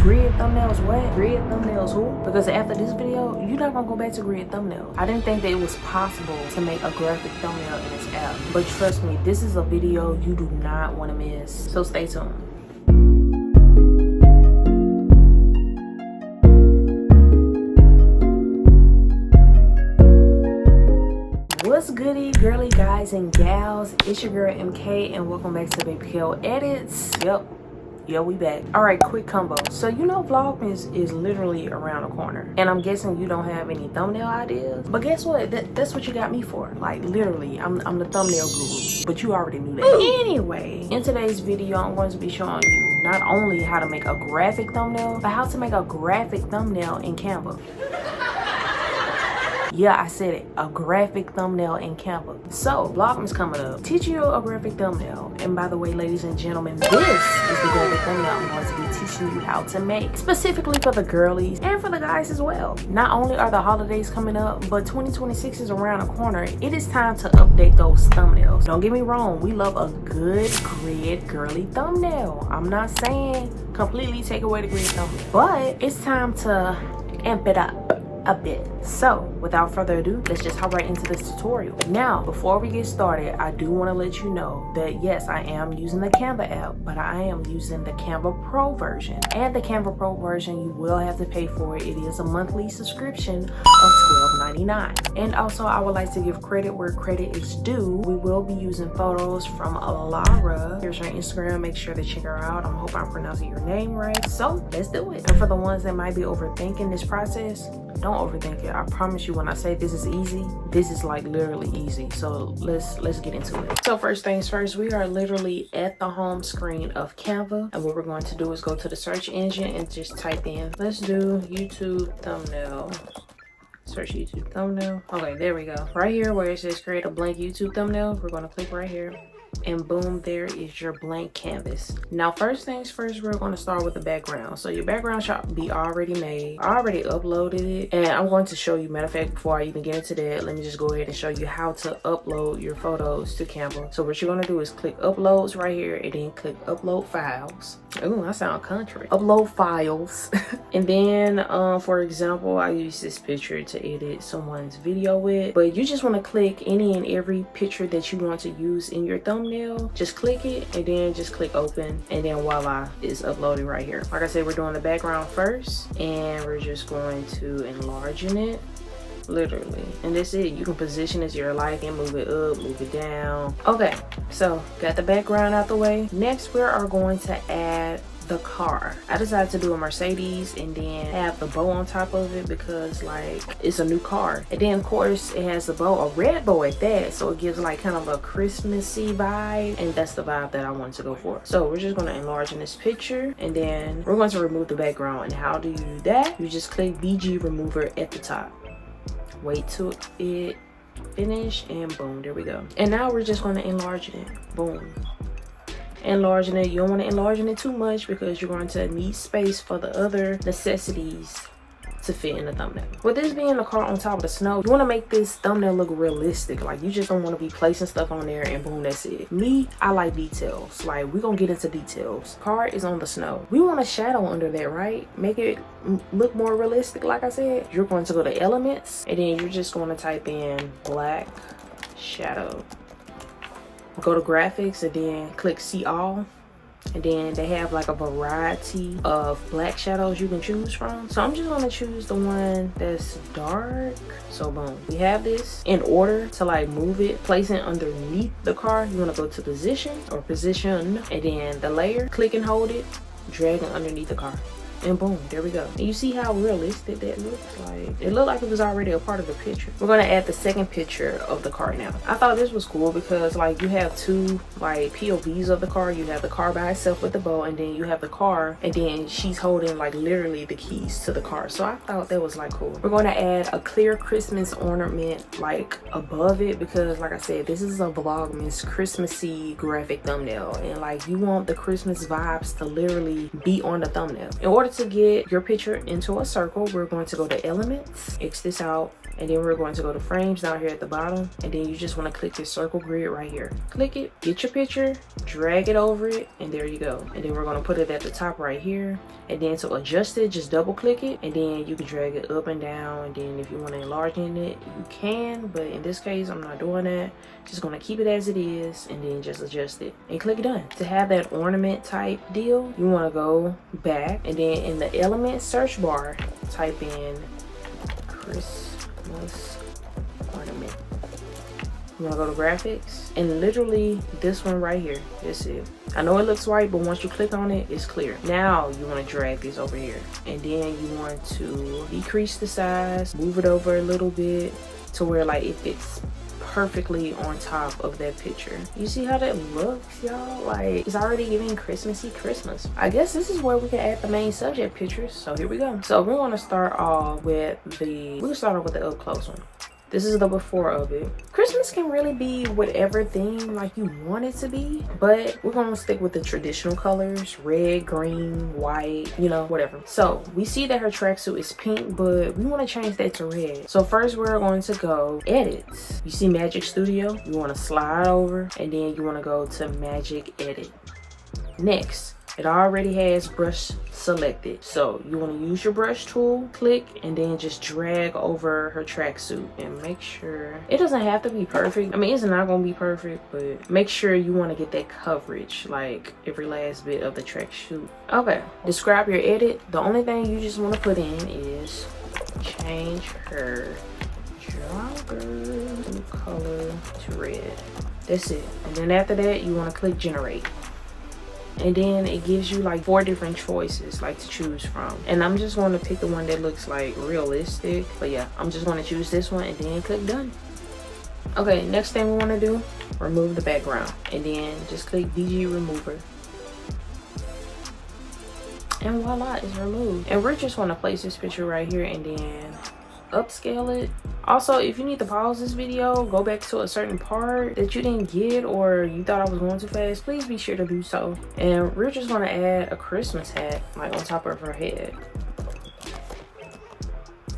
Grid thumbnails what? Grid thumbnails who? Because after this video, you're not gonna go back to grid thumbnails. I didn't think that it was possible to make a graphic thumbnail in this app. But trust me, this is a video you do not want to miss. So stay tuned. What's goody, girly guys and gals? It's your girl MK and welcome back to Babykeledits. Yo, we back. All right, quick combo. So you know Vlogmas is literally around the corner, and I'm guessing you don't have any thumbnail ideas. But guess what? That's what you got me for. Like literally, I'm the thumbnail guru. But you already knew that. Anyway, in today's video, I'm going to be showing you not only how to make a graphic thumbnail, but how to make a graphic thumbnail in Canva. Yeah, I said it, a graphic thumbnail in Canva. So, Vlogmas coming up. Teach you a graphic thumbnail. And by the way, ladies and gentlemen, this is the graphic thumbnail I'm going to be teaching you how to make. Specifically for the girlies and for the guys as well. Not only are the holidays coming up, but 2026 is around the corner. It is time to update those thumbnails. Don't get me wrong, we love a good grid girly thumbnail. I'm not saying completely take away the grid thumbnail, but it's time to amp it up a bit. So without further ado, let's just hop right into this tutorial. Now before we get started, I do want to let you know that yes, I am using the Canva app, but I am using the Canva Pro version, and the Canva Pro version you will have to pay for it. It is a monthly subscription of $12.99. And also I would like to give credit where credit is due. We will be using photos from Larah. Here's her Instagram, make sure to check her out. I hope I'm pronouncing your name right. So let's do it. And for the ones that might be overthinking this process, don't overthink it. I promise you, when I say this is easy, this is like literally easy. So let's get into it. So first things first, we are literally at the home screen of Canva, and what we're going to do is go to the search engine and just type in, let's do YouTube thumbnail. Search YouTube thumbnail. Okay, there we go. Right here where it says create a blank YouTube thumbnail, we're going to click right here. And boom, there is your blank canvas. Now first things first, we're going to start with the background. So your background should be already made. I already uploaded it, and I'm going to show you, matter of fact, before I even get into that, let me just go ahead and show you how to upload your photos to Canva. So what you're going to do is click uploads right here, and then click upload files. Ooh, I sound country. Upload files. And then for example, I use this picture to edit someone's video with, but you just want to click any and every picture that you want to use in your thumbnail. Just click it and then just click open, and then voila, it's uploading right here. Like I said, we're doing the background first, and we're just going to enlarge it literally, and that's it. You can position as your liking, move it up, move it down. Okay, so got the background out the way. Next we are going to add the car. I decided to do a Mercedes and then have the bow on top of it because like it's a new car. And then of course it has a bow, a red bow at that, so it gives like kind of a Christmassy vibe, and that's the vibe that I wanted to go for. So we're just going to enlarge in this picture, and then we're going to remove the background. And how do you do that? You just click BG remover at the top, wait till it finish, and boom, there we go. And now we're just going to enlarge it. Boom. Enlarging it. You don't want to enlarge it too much because you're going to need space for the other necessities to fit in the thumbnail. With this being the car on top of the snow, you want to make this thumbnail look realistic. Like you just don't want to be placing stuff on there and boom, that's it. Me, I like details. Like we're gonna get into details. Car is on the snow. We want a shadow under there, right? Make it look more realistic. Like I said, you're going to go to elements, and then you're just going to type in black shadow. Go to graphics and then click see all, and then they have like a variety of black shadows you can choose from. So I'm just going to choose the one that's dark. So boom, we have this. In order to like move it, place it underneath the car, you want to go to position or position, and then the layer, click and hold it, drag it underneath the car, and boom, there we go. And you see how realistic that looks? Like it looked like it was already a part of the picture. We're gonna add the second picture of the car now. I thought this was cool because like you have two like POVs of the car. You have the car by itself with the bow, and then you have the car, and then she's holding like literally the keys to the car. So I thought that was like cool. We're gonna add a clear Christmas ornament like above it because like I said, this is a Vlogmas Christmassy graphic thumbnail, and like you want the Christmas vibes to literally be on the thumbnail. In order to get your picture into a circle, we're going to go to elements, X this out, and then we're going to go to frames down here at the bottom, and then you just want to click this circle grid right here. Click it, get your picture, drag it over it, and there you go. And then we're going to put it at the top right here, And then to adjust it, just double click it, and then you can drag it up and down. And then if you want to enlarge it, you can, but in this case I'm not doing that. Just gonna keep it as it is and then just adjust it and click done. To have that ornament type deal, you want to go back, and then in the element search bar type in Christmas ornament. You want to go to graphics, and literally this one right here, that's it. I know it looks white, but once you click on it, it's clear. Now you want to drag this over here, and then you want to decrease the size, move it over a little bit to where like it fits perfectly on top of that picture. You see how that looks, y'all? Like, it's already giving Christmassy Christmas. I guess this is where we can add the main subject pictures. So here we go. So we're going to start off with the up close one. This is the before of it. Christmas can really be whatever theme like you want it to be, but we're gonna stick with the traditional colors: red, green, white, you know, whatever. So we see that her tracksuit is pink, but we want to change that to red. So first we're going to go edits. You see Magic Studio, you want to slide over, and then you want to go to Magic Edit. Next, it already has brush selected, so you want to use your brush tool, click, and then just drag over her tracksuit and make sure it doesn't have to be perfect. I mean, it's not gonna be perfect, but make sure you want to get that coverage, like every last bit of the tracksuit. Okay, describe your edit. The only thing you just want to put in is change her jogger color to red. That's it. And then after that, you want to click generate. And then it gives you like 4 different choices like to choose from, and I'm just going to pick the one that looks like realistic. But yeah, I'm just going to choose this one and then click done. Okay, next thing we want to do, remove the background, and then just click BG remover, and voila, it's removed. And we're just going to place this picture right here and then upscale it. Also, if you need to pause this video, go back to a certain part that you didn't get or you thought I was going too fast, please be sure to do so. And we're just going to add a Christmas hat like on top of her head,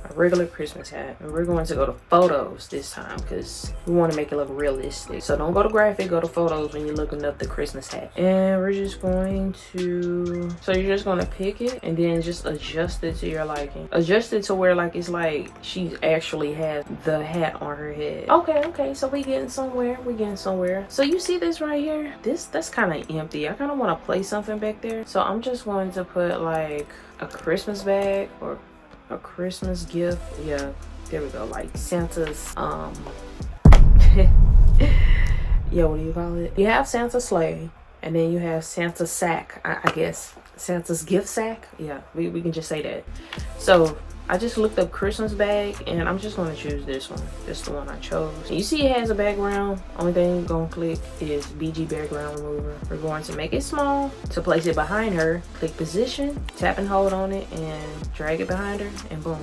a regular Christmas hat. And we're going to go to photos this time because we want to make it look realistic. So don't go to graphic, go to photos when you're looking up the Christmas hat. And we're just going to, so you're just going to pick it and then just adjust it to your liking. Adjust it to where like it's like she actually has the hat on her head. Okay, so we getting somewhere. So you see this right here? That's kind of empty. I kind of want to place something back there. So I'm just going to put like a Christmas bag or a Christmas gift. Yeah, there we go, like Santa's yeah, what do you call it? You have Santa's sleigh, and then you have Santa's sack, I guess Santa's gift sack. Yeah, we can just say that. So I just looked up Christmas bag, and I'm just going to choose this one. This is the one I chose. You see it has a background. Only thing you're going to click is BG background remover. We're going to make it small. To place it behind her, click position, tap and hold on it, and drag it behind her, and boom.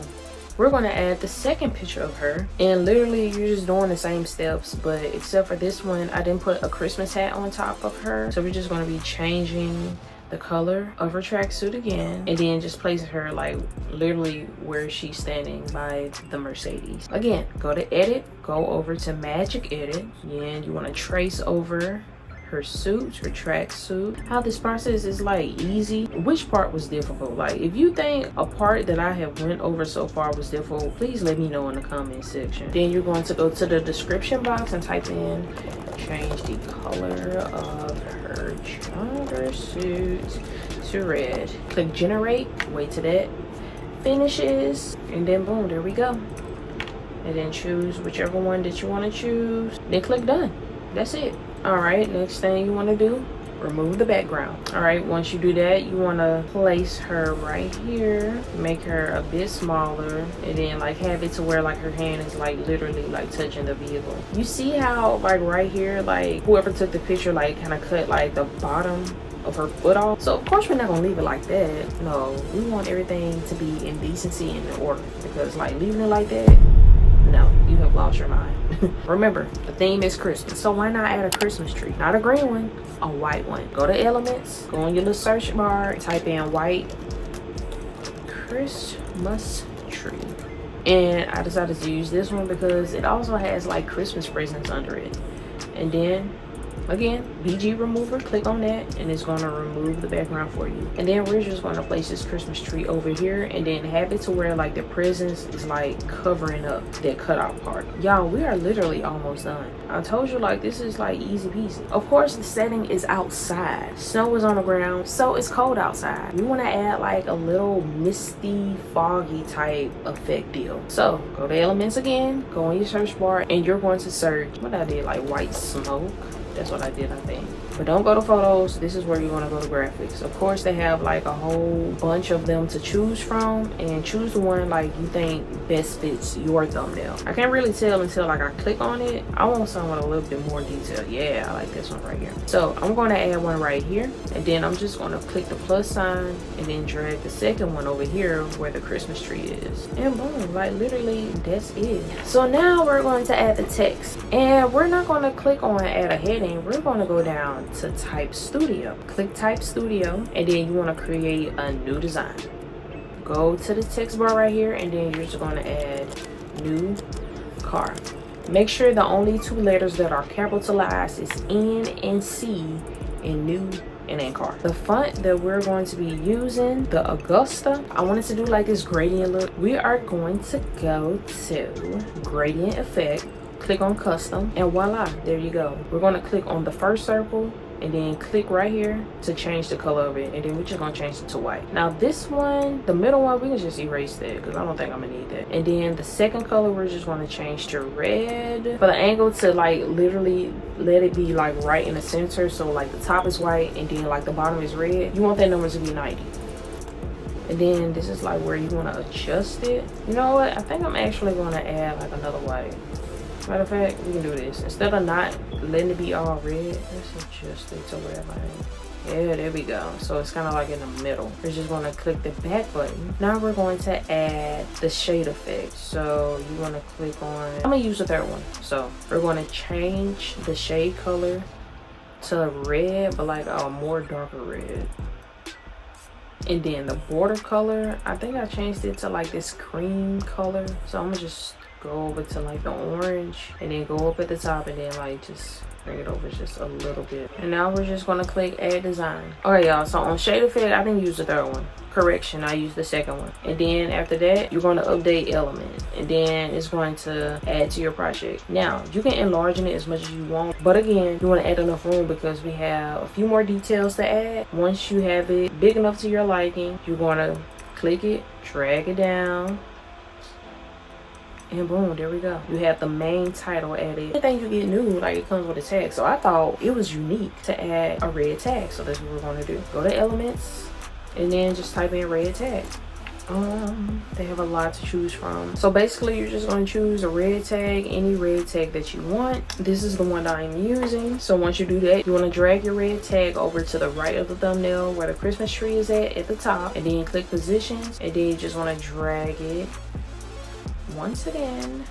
We're going to add the second picture of her, and literally you're just doing the same steps, but except for this one, I didn't put a Christmas hat on top of her. So we're just going to be changing the color of her tracksuit again, and then just place her like literally where she's standing by the Mercedes. Again, go to edit, go over to Magic Edit, and you want to trace over her suit, her tracksuit. How this process is like easy. Which part was difficult? Like if you think a part that I have went over so far was difficult, please let me know in the comment section. Then you're going to go to the description box and type in change the color of her jogger suit to red. Click generate, wait till that finishes, and then boom, there we go. And then choose whichever one that you want to choose, then click done. That's it. All right, next thing you want to do, remove the background. All right, once you do that, you want to place her right here, make her a bit smaller, and then like have it to where like her hand is like literally like touching the vehicle. You see how like right here, like whoever took the picture like kind of cut like the bottom of her foot off. So of course we're not gonna leave it like that. No, we want everything to be in decency and in order, because like leaving it like that, no, you have lost your mind. Remember, the theme is Christmas, so why not add a Christmas tree? Not a green one, a white one. Go to elements, go on your little search bar, type in white Christmas tree. And I decided to use this one because it also has like Christmas presents under it. And then again, BG remover, click on that and it's going to remove the background for you. And then we're just going to place this Christmas tree over here and then have it to where like the presents is like covering up that cutout part. Y'all, we are literally almost done. I told you, like, this is like easy peasy. Of course, the setting is outside. Snow is on the ground, so it's cold outside. We want to add like a little misty, foggy type effect deal. So go to elements again, go in your search bar, and you're going to search what I did, like white smoke. That's what I did, I think. But don't go to photos. This is where you want to go to graphics. Of course, they have like a whole bunch of them to choose from, and choose the one like you think best fits your thumbnail. I can't really tell until like I click on it. I want something with a little bit more detail. Yeah, I like this one right here. So I'm going to add one right here, and then I'm just going to click the plus sign and then drag the second one over here where the Christmas tree is, and boom, like literally that's it. So now we're going to add the text, and we're not going to click on add a heading. We're going to go down to type studio, click type studio, and then you want to create a new design. Go to the text bar right here, and then you're just going to add new car. Make sure the only two letters that are capitalized is N and C in new and in car. The font that we're going to be using, the Augusta, I wanted to do like this gradient look. We are going to go to gradient effect, click on custom, and voila, there you go. We're going to click on the first circle and then click right here to change the color of it, and then we're just going to change it to white. Now this one, the middle one, we can just erase that because I don't think I'm gonna need that. And then the second color, we're just going to change to red for the angle to like literally let it be like right in the center, so like the top is white and then like the bottom is red. You want that number to be 90. And then this is like where you want to adjust it. You know what, I think I'm actually going to add like another white. Matter of fact, we can do this. Instead of not letting it be all red, let's adjust it to where like, yeah, there we go. So it's kind of like in the middle. We're just going to click the back button. Now we're going to add the shade effect. So you want to click on, I'm going to use the third one. So we're going to change the shade color to red, but like a more darker red. And then the border color, I think I changed it to like this cream color. So I'm going to just go over to like the orange and then go up at the top and then like just bring it over just a little bit. And now we're just going to click add design. Okay, y'all, so on shade effect, I didn't use the third one. Correction, I used the second one. And then after that, you're going to update element, and then it's going to add to your project. Now you can enlarge it as much as you want, but again, you want to add enough room because we have a few more details to add. Once you have it big enough to your liking, you're going to click it, drag it down, and boom, there we go. You have the main title added. Everything you get new, like it comes with a tag. So I thought it was unique to add a red tag. So that's what we're going to do. Go to elements and then just type in red tag. They have a lot to choose from. So basically you're just going to choose a red tag, any red tag that you want. This is the one that I'm using. So once you do that, you want to drag your red tag over to the right of the thumbnail where the Christmas tree is at the top, and then click positions, and then you just want to drag it once again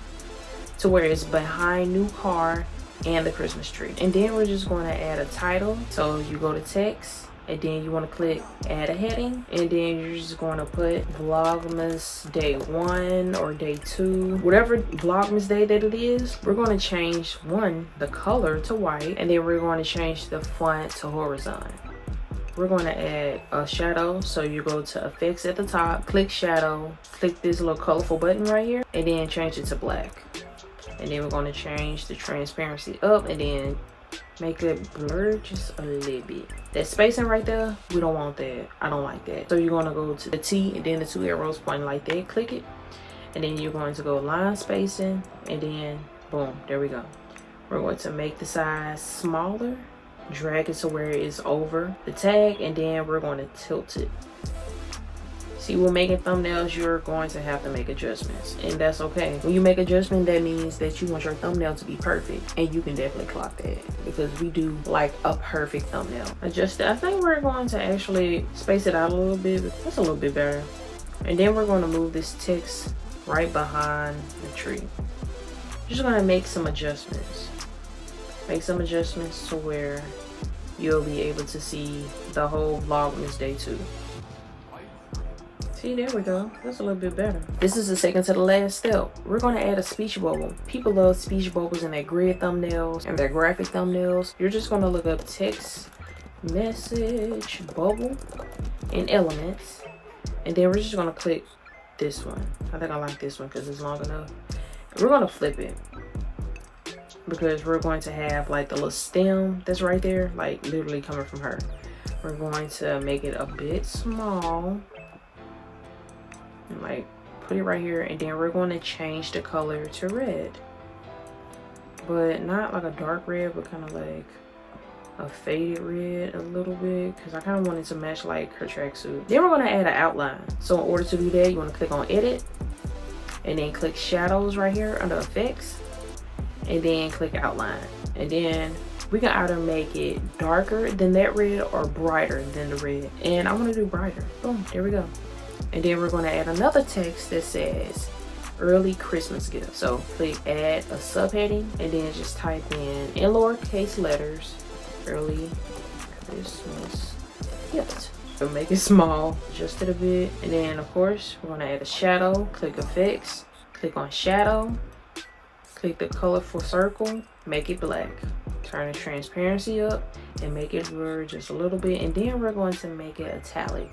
to where it's behind new car and the Christmas tree. And then we're just going to add a title. So you go to text, and then you want to click add a heading, and then you're just going to put Vlogmas day 1 or day 2, whatever Vlogmas day that it is. We're going to change the color to white, and then we're going to change the font to horizontal. We're going to add a shadow. So you go to effects at the top, click shadow, click this little colorful button right here, and then change it to black. And then we're going to change the transparency up and then make it blur just a little bit. That spacing right there, we don't want that. I don't like that. So you're going to go to the T and then the 2 arrows pointing like that, click it, and then you're going to go line spacing, and then boom, there we go. We're going to make the size smaller, drag it to where it is over the tag, and then we're going to tilt it. See, when making thumbnails, you're going to have to make adjustments, and that's okay. When you make adjustment, that means that you want your thumbnail to be perfect, and you can definitely clock that because we do like a perfect thumbnail. Adjust it. I think we're going to actually space it out a little bit. That's a little bit better. And then we're going to move this text right behind the tree. Just going to make some adjustments. Make some adjustments to where you'll be able to see the whole Vlogmas day 2. See, there we go. That's a little bit better. This is the second to the last step. We're going to add a speech bubble. People love speech bubbles in their grid thumbnails and their graphic thumbnails. You're just going to look up text message bubble in Elements. And then we're just going to click this one. I think I like this one because it's long enough. We're going to flip it because we're going to have like the little stem that's right there, like literally coming from her. We're going to make it a bit small and like put it right here, and then we're going to change the color to red, but not like a dark red, but kind of like a faded red a little bit, because I kind of wanted to match like her tracksuit. Then we're going to add an outline. So in order to do that, you want to click on edit and then click shadows right here under effects, and then click outline. And then we can either make it darker than that red or brighter than the red, and I want to do brighter. Boom, there we go. And then we're going to add another text that says early Christmas gift. So click add a subheading and then just type in lowercase letters early Christmas gift. So make it small just a bit, and then of course we're going to add a shadow. Click effects, click on shadow, click the colorful circle, make it black, turn the transparency up and make it blur just a little bit, and then we're going to make it italic.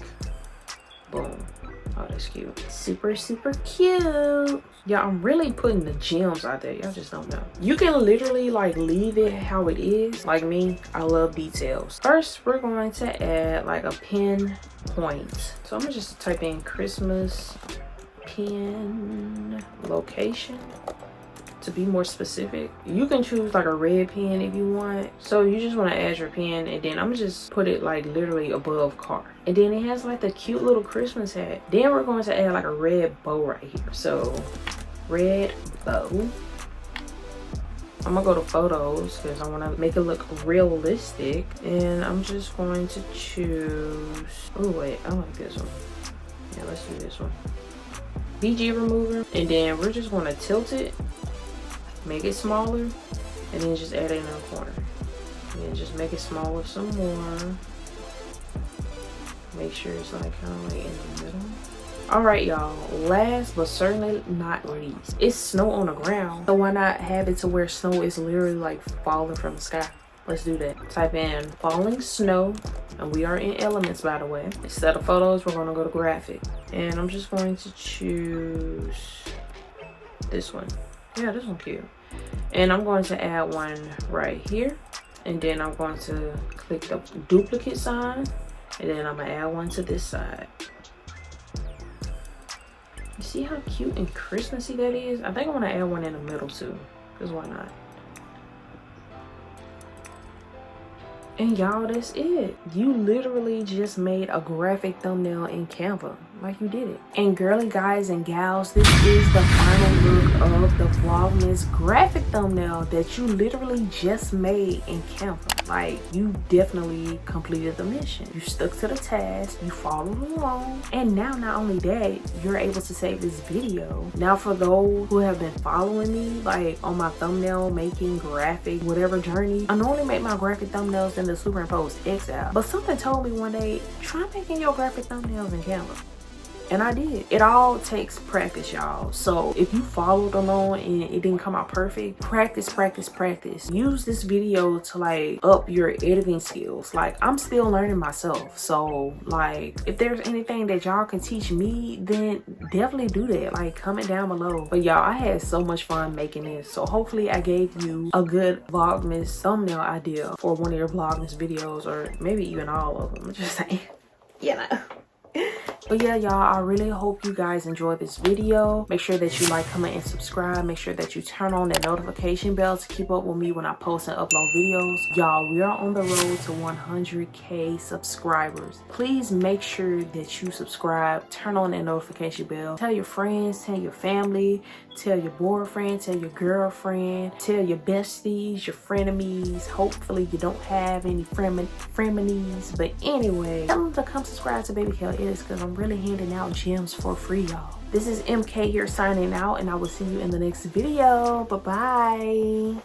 Boom. Oh, that's cute. Super cute. Yeah, I'm really putting the gems out there. Y'all just don't know. You can literally like leave it how it is. Like me, I love details. First, we're going to add like a pin point. So I'm gonna just type in Christmas pin location to be more specific. You can choose like a red pen if you want. So you just want to add your pen, and then I'm gonna just put it like literally above car. And then it has like the cute little Christmas hat. Then we're going to add like a red bow right here. So red bow. I'm gonna go to photos because I want to make it look realistic, and I'm just going to choose, oh wait, I like this one. Yeah, let's do this one. BG remover. And then we're just going to tilt it, make it smaller, and then just add it in the corner, and then just make it smaller some more. Make sure it's like kind of like in the middle. All right, y'all, last but certainly not least, it's snow on the ground, so why not have it to where snow is literally like falling from the sky? Let's do that. Type in falling snow, and we are in Elements, by the way. Instead of photos, we're going to go to graphic, and I'm just going to choose this one. Yeah, this one cute. And I'm going to add one right here, and then I'm going to click the duplicate sign, and then I'm gonna add one to this side. You see how cute and Christmassy that is? I think I want to add one in the middle too, because why not? And y'all, that's it. You literally just made a graphic thumbnail in Canva. Like, you did it. And girly guys and gals, this is the final look of the Vlogmas graphic thumbnail that you literally just made in Canva. Like, you definitely completed the mission. You stuck to the task, you followed along, and now not only that, you're able to save this video. Now for those who have been following me, like on my thumbnail making graphic whatever journey, I normally make my graphic thumbnails in the superimpose X app, but something told me one day, try making your graphic thumbnails in Canva. And I did. It all takes practice, y'all. So if you followed along and it didn't come out perfect, practice. Use this video to like up your editing skills. Like, I'm still learning myself. So like, if there's anything that y'all can teach me, then definitely do that. Like, comment down below. But y'all, I had so much fun making this. So hopefully I gave you a good Vlogmas thumbnail idea for one of your Vlogmas videos, or maybe even all of them. I'm just saying, you know. But yeah, y'all, I really hope you guys enjoyed this video. Make sure that you like, comment, and subscribe. Make sure that you turn on that notification bell to keep up with me when I post and upload videos. Y'all, we are on the road to 100K subscribers. Please make sure that you subscribe, turn on that notification bell. Tell your friends, tell your family, tell your boyfriend, tell your girlfriend, tell your besties, your frenemies. Hopefully you don't have any frenemies, but anyway, tell them to come subscribe to Babykeledits because I'm really handing out gems for free, y'all. This is MK here signing out, and I will see you in the next video. Bye bye.